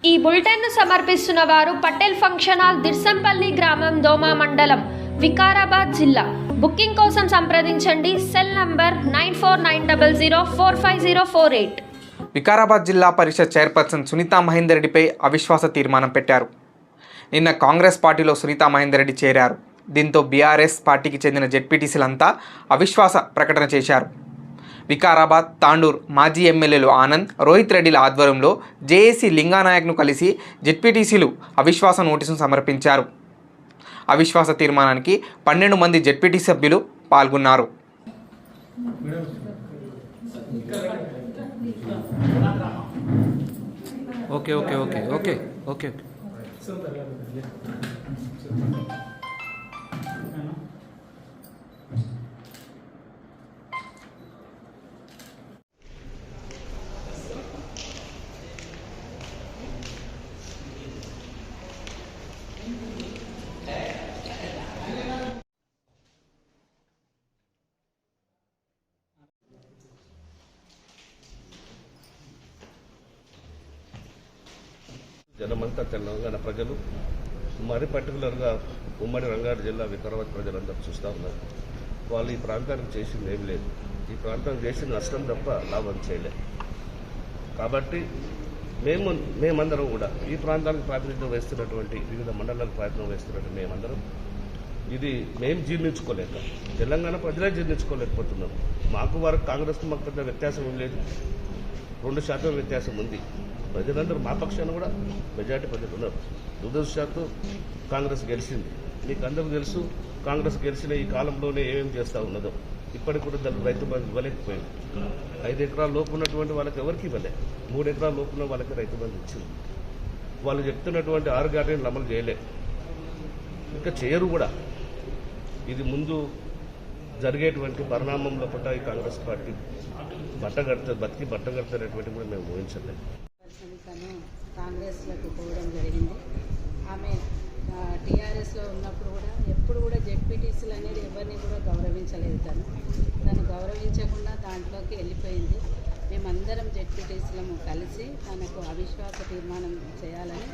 ఈ బులెటిన్ను సమర్పిస్తున్న వారు పటేల్ ఫంక్షన్ హాల్, దిర్సంపల్లి గ్రామం, దోమ మండలం, వికారాబాద్ జిల్లా. బుకింగ్ కోసం సంప్రదించండి. Cell number 9490045048. వికారాబాద్ జిల్లా పరిషత్ చైర్పర్సన్ సునీతా మహేందర్ రెడ్డిపై అవిశ్వాస తీర్మానం పెట్టారు. నిన్న కాంగ్రెస్ పార్టీలో సునీతా మహేందర్ రెడ్డి చేరారు. దీంతో బీఆర్ఎస్ పార్టీకి చెందిన జెడ్పీటీసీలంతా అవిశ్వాస ప్రకటన చేశారు. వికారాబాద్, తాండూర్ మాజీ ఎమ్మెల్యేలు ఆనంద్, రోహిత్ రెడ్డిల ఆధ్వర్యంలో జేఏసీ లింగానాయక్ను కలిసి జెడ్పీటీసీలు అవిశ్వాస నోటీసును సమర్పించారు. అవిశ్వాస తీర్మానానికి 12 మంది జెడ్పీటీ సభ్యులు పాల్గొన్నారు. Okay okay okay okay okay జనమంతా తెలంగాణ ప్రజలు, మరి పర్టికులర్గా ఉమ్మడి రంగారెడ్డి జిల్లా వికారాబాద్ ప్రజలందరూ చూస్తూ ఉన్నారు. వాళ్ళు ఈ ప్రాంతానికి చేసింది ఏం లేదు, ఈ ప్రాంతానికి చేసిన నష్టం తప్ప లాభం చేయలేదు. కాబట్టి మేమందరం కూడా ఈ ప్రాంతానికి ప్రాతినిధ్యం వహిస్తున్నటువంటి, వివిధ మండలాలకు ప్రాతినిధ్యం వహిస్తున్నటువంటి మేమందరం ఇది మేము జీర్ణించుకోలేక, తెలంగాణ ప్రజలే జీర్ణించుకోలేకపోతున్నాం. మాకు వారికి కాంగ్రెస్కు మాకు పెద్ద వ్యత్యాసం ఏం లేదు, 2% వ్యత్యాసం ఉంది. ప్రజలందరూ మా పక్షాన కూడా మెజార్టీ ప్రజలు ఉన్నారు. దురదృష్టవశాత్తు కాంగ్రెస్ గెలిచింది. మీకు అందరూ తెలుసు, కాంగ్రెస్ గెలిచిన ఈ కాలంలోనే ఏమేమి చేస్తూ ఉన్నదో. ఇప్పటికి కూడా దానికి రైతు బంధు ఇవ్వలేకపోయింది. 5 ఎకరాల లోపు ఉన్నటువంటి వాళ్ళకి ఎవరికి ఇవ్వలే, 3 ఎకరాల లోపు ఉన్న వాళ్ళకి రైతు బంధు ఇచ్చింది. వాళ్ళు చెప్తున్నటువంటి 6 గ్యారెంటీలు అమలు చేయలే, ఇంకా చేయరు కూడా. ఇది ముందు జరిగేటువంటి పరిణామంలో కూడా ఈ కాంగ్రెస్ పార్టీ బతికి బట్టగడతారనేటువంటి కూడా మేము ఊహించలేదు. తను కాంగ్రెస్లోకి పోవడం జరిగింది. ఆమె టీఆర్ఎస్లో ఉన్నప్పుడు కూడా ఎప్పుడు కూడా జెడ్పీటీసీలు అనేది ఎవరిని కూడా గౌరవించలేదు. తను గౌరవించకుండా దాంట్లోకి వెళ్ళిపోయింది. మేమందరం జెడ్పీటీసీలము కలిసి తనకు అవిశ్వాస తీర్మానం చేయాలని